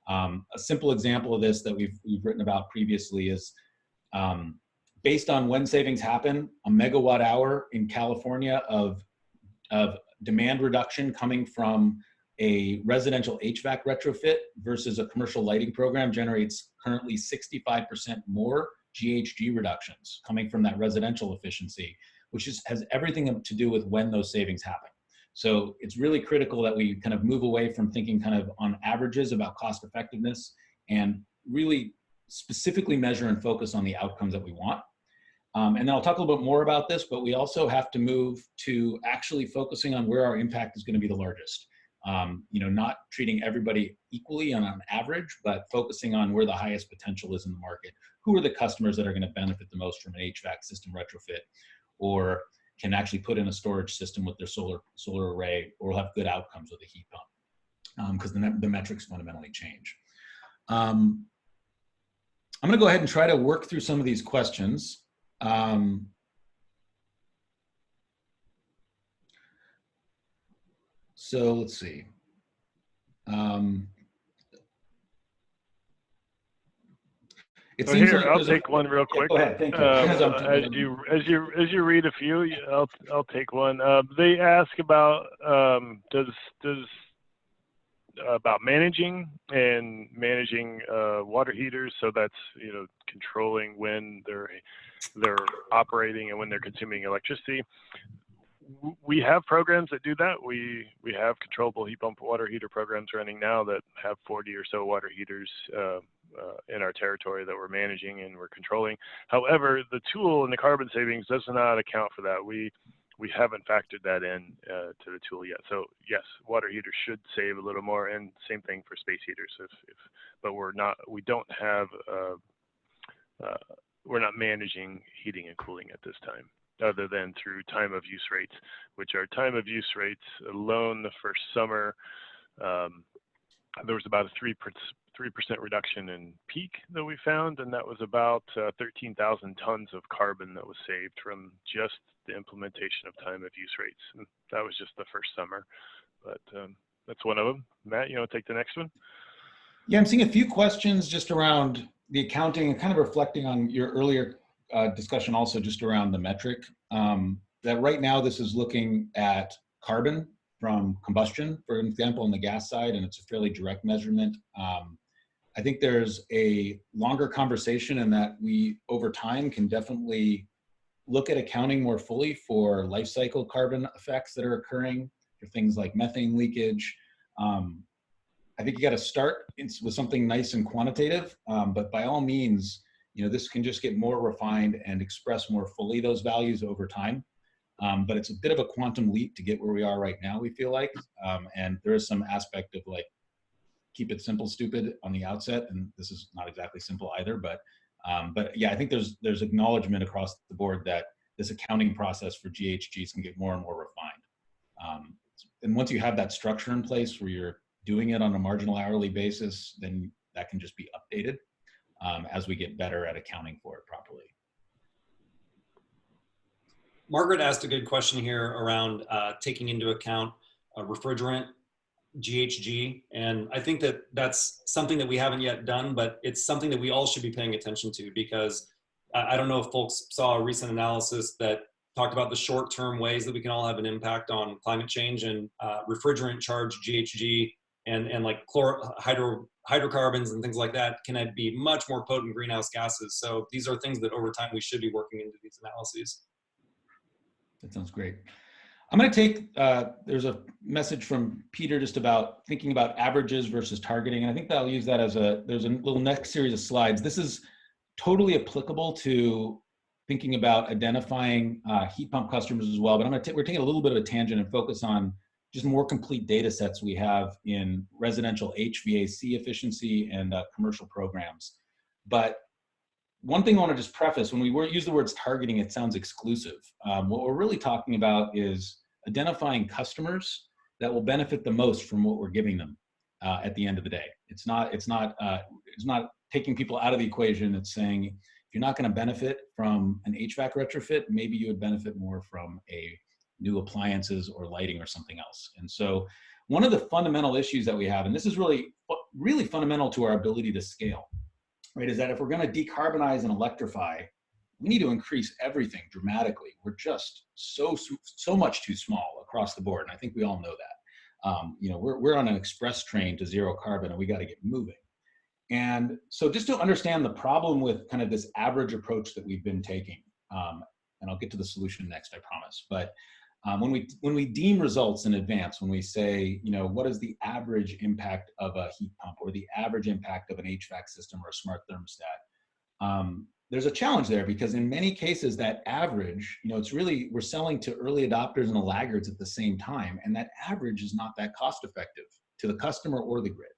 A simple example of this that we've written about previously is based on when savings happen, a megawatt hour in California of demand reduction coming from a residential HVAC retrofit versus a commercial lighting program generates currently 65% more GHG reductions coming from that residential efficiency, which has everything to do with when those savings happen. So it's really critical that we kind of move away from thinking kind of on averages about cost effectiveness and really specifically measure and focus on the outcomes that we want. And then I'll talk a little bit more about this, but we also have to move to actually focusing on where our impact is going to be the largest. You know, not treating everybody equally on an average, but focusing on where the highest potential is in the market. Who are the customers that are going to benefit the most from an HVAC system retrofit, or can actually put in a storage system with their solar array, or will have good outcomes with a heat pump, because the metrics fundamentally change. I'm going to go ahead and try to work through some of these questions. So let's see. It So seems here, like I'll take one real yeah, quick. go ahead. Thank you. As you read a few, I'll take one. They ask about about managing water heaters. So that's, you know, controlling when they're operating and when they're consuming electricity. We have programs that do that. We have controllable heat pump water heater programs running now that have 40 or so water heaters in our territory that we're managing and we're controlling. However, the tool and the carbon savings does not account for that. We haven't factored that in to the tool yet. So yes, water heaters should save a little more, and same thing for space heaters. But we're not managing heating and cooling at this time, other than through time of use rates, which are time of use rates alone. The first summer, there was about a 3% reduction in peak that we found, and that was about 13,000 tons of carbon that was saved from just the implementation of time of use rates. And that was just the first summer, but that's one of them. Matt, you want to take the next one? Yeah, I'm seeing a few questions just around the accounting and kind of reflecting on your earlier discussion also just around the metric. That right now this is looking at carbon from combustion, for example, on the gas side, and it's a fairly direct measurement. I think there's a longer conversation in that we, over time, can definitely look at accounting more fully for life cycle carbon effects that are occurring, for things like methane leakage. I think you got to start with something nice and quantitative, but by all means, you know, this can just get more refined and express more fully those values over time. But it's a bit of a quantum leap to get where we are right now, we feel like. And there is some aspect of like, keep it simple, stupid on the outset. And this is not exactly simple either, but yeah, I think there's acknowledgement across the board that this accounting process for GHGs can get more and more refined. And once you have that structure in place where you're doing it on a marginal hourly basis, then that can just be updated as we get better at accounting for it properly. Margaret asked a good question here around taking into account refrigerant, GHG, and I think that that's something that we haven't yet done, but it's something that we all should be paying attention to, because I don't know if folks saw a recent analysis that talked about the short-term ways that we can all have an impact on climate change, and refrigerant charged GHG and like hydrocarbons and things like that can be much more potent greenhouse gases. So these are things that over time we should be working into these analyses. That sounds great. I'm going to take, there's a message from Peter just about thinking about averages versus targeting. And I think that I'll use that as there's a little next series of slides. This is totally applicable to thinking about identifying heat pump customers as well. But we're taking a little bit of a tangent and focus on just more complete data sets we have in residential HVAC efficiency and commercial programs. But one thing I want to just preface, when we use the words targeting, it sounds exclusive. What we're really talking about is identifying customers that will benefit the most from what we're giving them at the end of the day. It's not taking people out of the equation. It's saying, if you're not going to benefit from an HVAC retrofit, maybe you would benefit more from a new appliances or lighting or something else. And so one of the fundamental issues that we have, and this is really fundamental to our ability to scale, right, is that if we're going to decarbonize and electrify, we need to increase everything dramatically. We're just so much too small across the board, and I think we all know that. You know, we're on an express train to zero carbon, and we got to get moving. And so, just to understand the problem with kind of this average approach that we've been taking, and I'll get to the solution next, I promise. But when we deem results in advance, when we say, you know, what is the average impact of a heat pump or the average impact of an HVAC system or a smart thermostat, there's a challenge there, because in many cases that average, you know, it's really, we're selling to early adopters and the laggards at the same time, and that average is not that cost effective to the customer or the grid.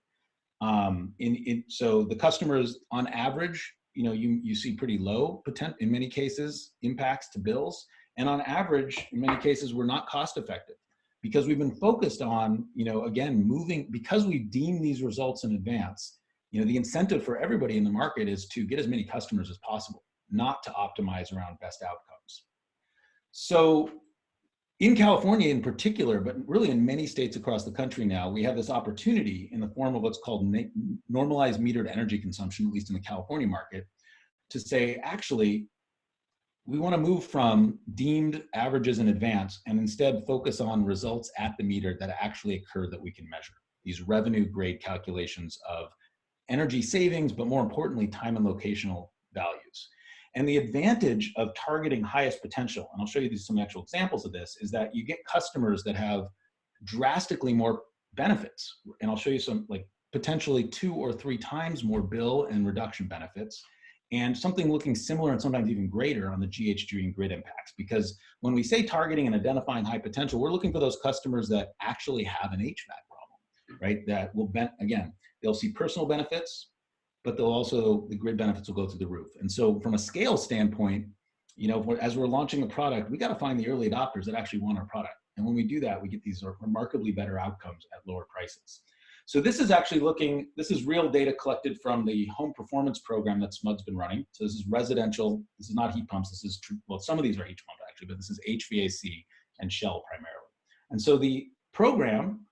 So the customers on average, you know, you see pretty low in many cases impacts to bills. And on average, in many cases, we're not cost effective, because we've been focused on, you know, again, moving, because we deem these results in advance, the incentive for everybody in the market is to get as many customers as possible, not to optimize around best outcomes. So in California in particular, but really in many states across the country now, we have this opportunity in the form of what's called normalized metered energy consumption, at least in the California market, to say, actually, we want to move from deemed averages in advance and instead focus on results at the meter that actually occur that we can measure. These revenue grade calculations of energy savings, but more importantly, time and locational values. And the advantage of targeting highest potential, and I'll show you some actual examples of this, is that you get customers that have drastically more benefits. And I'll show you some, like potentially 2 or 3 times more bill and reduction benefits, and something looking similar and sometimes even greater on the GHG and grid impacts. Because when we say targeting and identifying high potential, we're looking for those customers that actually have an HVAC problem, right? That will, again, they'll see personal benefits, but they'll also, the grid benefits will go through the roof. And so from a scale standpoint, as we're launching a product, we got to find the early adopters that actually want our product. And when we do that, we get these remarkably better outcomes at lower prices. So this is actually this is real data collected from the home performance program that SMUD's been running. So this is residential, this is not heat pumps, this is true, well, some of these are heat pumps actually, but this is HVAC and Shell primarily. And so the program,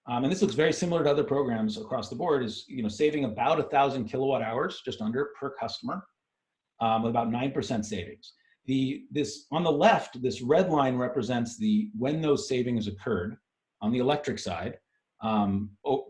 and this looks very similar to other programs across the board, is saving about 1,000 kilowatt hours, just under, per customer, with about 9% savings. This on the left, this red line represents when those savings occurred on the electric side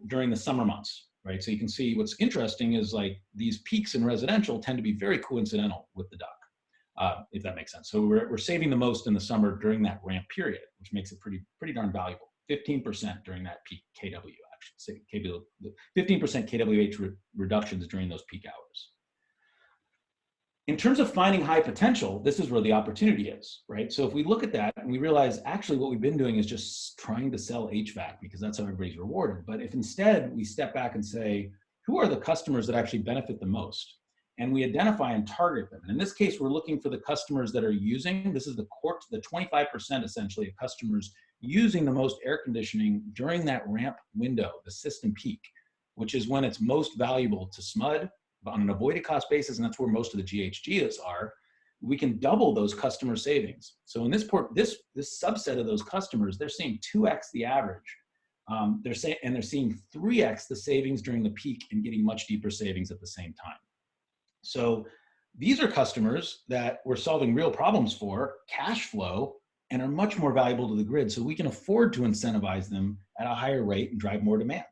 during the summer months, right? So you can see what's interesting is like these peaks in residential tend to be very coincidental with the duck, if that makes sense. So we're saving the most in the summer during that ramp period, which makes it pretty darn valuable. 15% during that peak KW, actually, 15% kWh reductions during those peak hours. In terms of finding high potential, this is where the opportunity is, right? So if we look at that and we realize actually what we've been doing is just trying to sell HVAC because that's how everybody's rewarded. But if instead we step back and say, who are the customers that actually benefit the most? And we identify and target them. And in this case, we're looking for the customers that are using, this is the 25% essentially of customers using the most air conditioning during that ramp window, the system peak, which is when it's most valuable to SMUD on an avoided cost basis, and that's where most of the GHGs are. We can double those customer savings. So in this subset of those customers, they're seeing 2x the average. They're seeing 3x the savings during the peak and getting much deeper savings at the same time. So these are customers that we're solving real problems for, cash flow, and are much more valuable to the grid, so we can afford to incentivize them at a higher rate and drive more demand.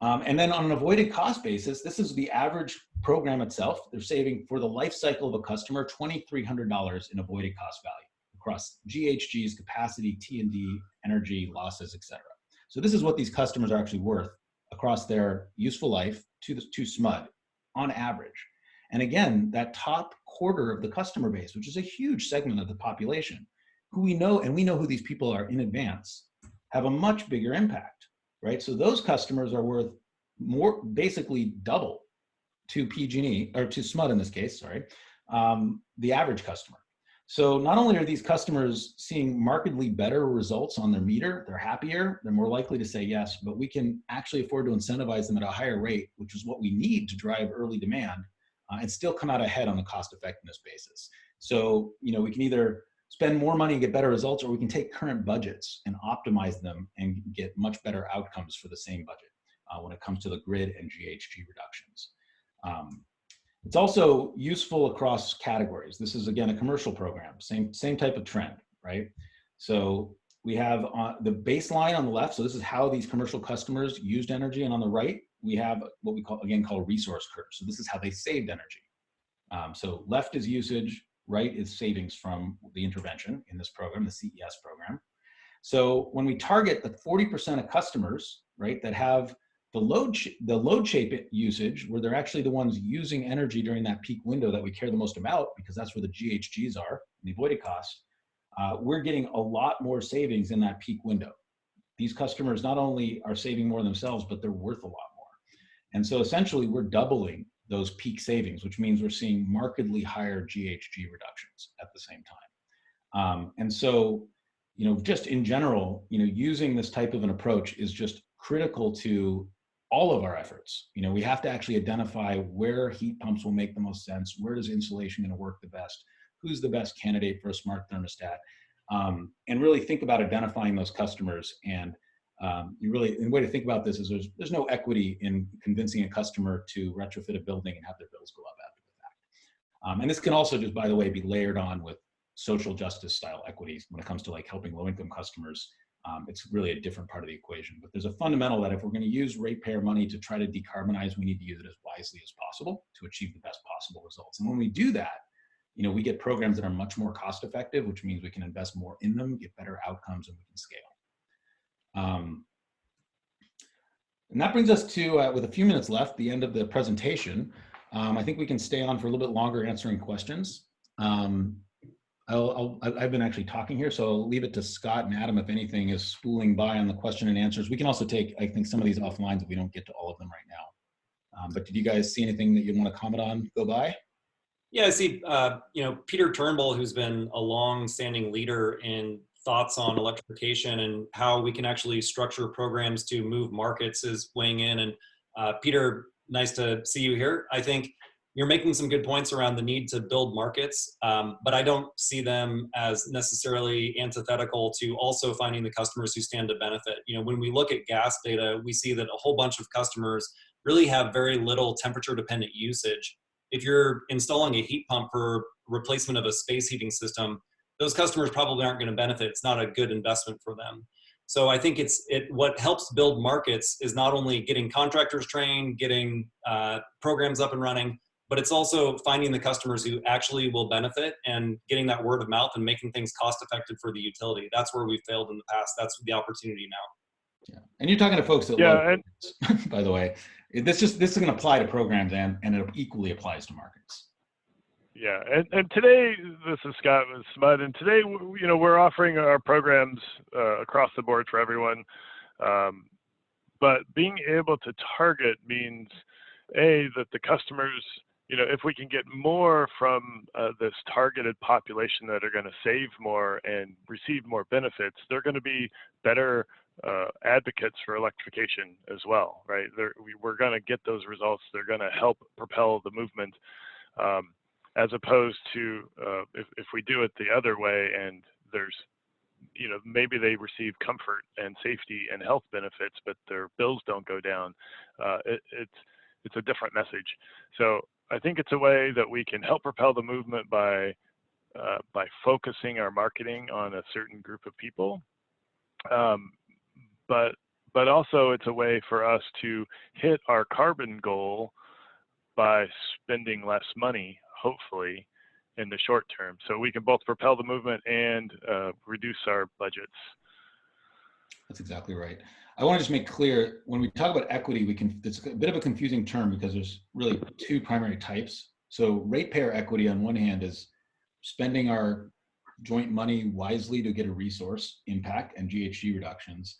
And then on an avoided cost basis, this is the average program itself. They're saving for the life cycle of a customer $2,300 in avoided cost value across GHGs, capacity, T&D, energy, losses, etc. So this is what these customers are actually worth across their useful life to SMUD on average. And again, that top quarter of the customer base, which is a huge segment of the population, who we know, and we know who these people are in advance, have a much bigger impact, right? So those customers are worth more, basically double to PG&E, or to SMUD in this case, sorry, the average customer. So not only are these customers seeing markedly better results on their meter, they're happier, they're more likely to say yes, but we can actually afford to incentivize them at a higher rate, which is what we need to drive early demand, and still come out ahead on the cost effectiveness basis. So, we can either spend more money and get better results, or we can take current budgets and optimize them and get much better outcomes for the same budget when it comes to the grid and GHG reductions. It's also useful across categories. This is, again, a commercial program, same type of trend, right? So we have the baseline on the left. So this is how these commercial customers used energy. And on the right, we have what we call resource curves. So this is how they saved energy. So left is usage, right is savings from the intervention in this program, the CES program. So when we target the 40% of customers, right, that have the load shape usage, where they're actually the ones using energy during that peak window that we care the most about, because that's where the GHGs are, the avoided cost, we're getting a lot more savings in that peak window. These customers not only are saving more themselves, but they're worth a lot more. And so essentially we're doubling those peak savings, which means we're seeing markedly higher GHG reductions at the same time. And so, just in general, using this type of an approach is just critical to all of our efforts. You know, we have to actually identify where heat pumps will make the most sense, where does insulation going to work the best, who's the best candidate for a smart thermostat, and really think about identifying those customers. And the way to think about this is there's no equity in convincing a customer to retrofit a building and have their bills go up after the fact. And this can also just, by the way, be layered on with social justice style equities when it comes to like helping low income customers. It's really a different part of the equation, but there's a fundamental that if we're going to use ratepayer money to try to decarbonize, we need to use it as wisely as possible to achieve the best possible results. And when we do that, you know, we get programs that are much more cost effective, which means we can invest more in them, get better outcomes, and we can scale. And that brings us to, with a few minutes left, the end of the presentation. I think we can stay on for a little bit longer answering questions. I've been actually talking here, so I'll leave it to Scott and Adam if anything is spooling by on the question and answers. We can also take, I think, some of these offline if we don't get to all of them right now. But did you guys see anything that you want to comment on go by? Yeah, I see, you know, Peter Turnbull, who's been a long-standing leader in thoughts on electrification and how we can actually structure programs to move markets, is weighing in. And Peter, nice to see you here. I think you're making some good points around the need to build markets, but I don't see them as necessarily antithetical to also finding the customers who stand to benefit. You know, when we look at gas data, we see that a whole bunch of customers really have very little temperature-dependent usage. If you're installing a heat pump for replacement of a space heating system, those customers probably aren't going to benefit. It's not a good investment for them. So I think what helps build markets is not only getting contractors trained, getting programs up and running, but it's also finding the customers who actually will benefit and getting that word of mouth and making things cost effective for the utility. That's where we've failed in the past. That's the opportunity now. Yeah. And you're talking to folks that love programs, by the way. This is going to apply to programs and it equally applies to markets. Yeah, and today, this is Scott with SMUD, and today, you know, we're offering our programs across the board for everyone, but being able to target means, that the customers, you know, if we can get more from this targeted population that are going to save more and receive more benefits, they're going to be better advocates for electrification as well, right? We're going to get those results. They're going to help propel the movement. As opposed to if we do it the other way and there's, you know, maybe they receive comfort and safety and health benefits, but their bills don't go down, it's a different message. So I think it's a way that we can help propel the movement by focusing our marketing on a certain group of people. But also it's a way for us to hit our carbon goal by spending less money, hopefully, in the short term. So we can both propel the movement and reduce our budgets. That's exactly right. I want to just make clear, when we talk about equity, it's a bit of a confusing term because there's really two primary types. So ratepayer equity on one hand is spending our joint money wisely to get a resource impact and GHG reductions.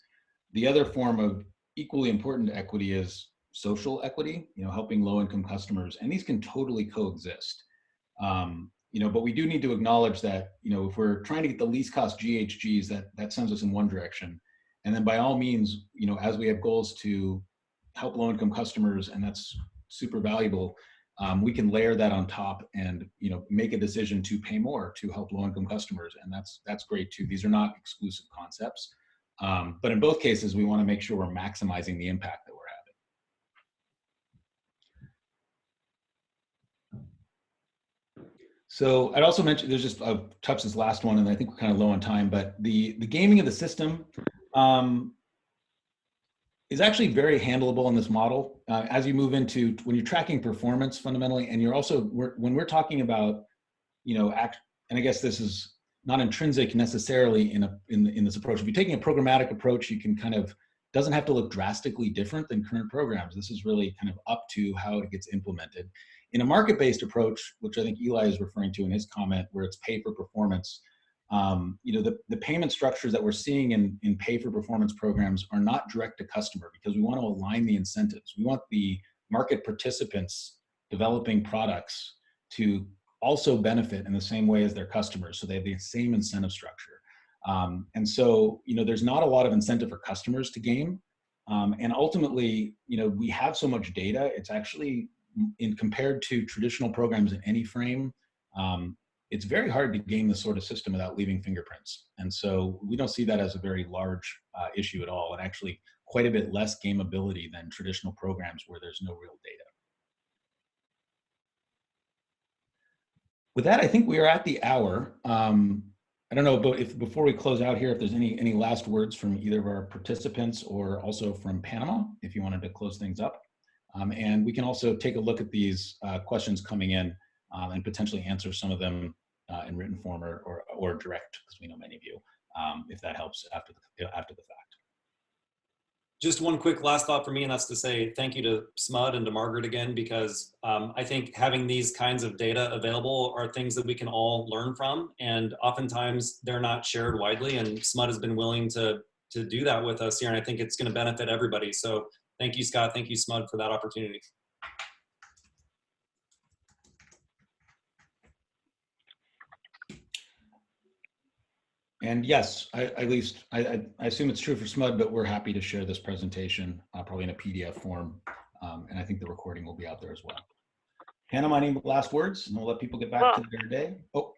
The other form of equally important equity is social equity, you know, helping low-income customers, and these can totally coexist. You know, but we do need to acknowledge that, you know, if we're trying to get the least cost GHGs, that sends us in one direction. And then by all means, you know, as we have goals to help low-income customers, and that's super valuable, we can layer that on top and, you know, make a decision to pay more to help low-income customers, and that's great too. These are not exclusive concepts, but in both cases, we want to make sure we're maximizing the impact that we're having. So I'd also mention, there's just, I'll touch this last one, and I think we're kind of low on time, but the gaming of the system is actually very handleable in this model. As you move into, when you're tracking performance fundamentally, and you're also, when we're talking about, you know, and I guess this is not intrinsic necessarily in this approach. If you're taking a programmatic approach, you can kind of, doesn't have to look drastically different than current programs. This is really kind of up to how it gets implemented. In a market-based approach, which I think Eli is referring to in his comment, where it's pay for performance, you know, the payment structures that we're seeing in pay for performance programs are not direct to customer, because we want to align the incentives. We want the market participants developing products to also benefit in the same way as their customers, so they have the same incentive structure. And so, you know, there's not a lot of incentive for customers to game. And ultimately, we have so much data, it's actually, compared to traditional programs in any frame, it's very hard to game the sort of system without leaving fingerprints. And so we don't see that as a very large issue at all, and actually quite a bit less gameability than traditional programs where there's no real data. With that, I think we are at the hour. I don't know, but before we close out here, if there's any last words from either of our participants or also from Panama, if you wanted to close things up. And we can also take a look at these questions coming in and potentially answer some of them in written form or direct, because we know many of you, if that helps after the fact. Just one quick last thought for me, and that's to say thank you to SMUD and to Margaret again, because I think having these kinds of data available are things that we can all learn from, and oftentimes they're not shared widely, and SMUD has been willing to do that with us here, and I think it's going to benefit everybody. So thank you, Scott. Thank you, SMUD, for that opportunity. And yes, at least I assume it's true for SMUD, but we're happy to share this presentation probably in a PDF form. And I think the recording will be out there as well. Panama, any last words? And we'll let people get back to their day. Oh,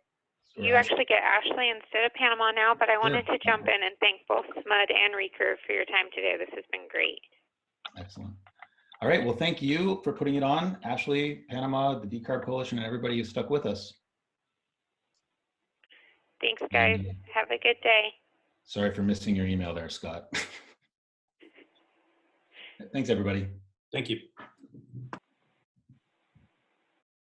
you actually get Ashley instead of Panama now, but I wanted to jump in and thank both SMUD and Recurve for your time today. This has been great. Excellent. All right, well, thank you for putting it on, Ashley, Panama, the Decarb Coalition, and everybody who stuck with us. Thanks, guys. Have a good day. Sorry for missing your email there, Scott. Thanks, everybody. Thank you.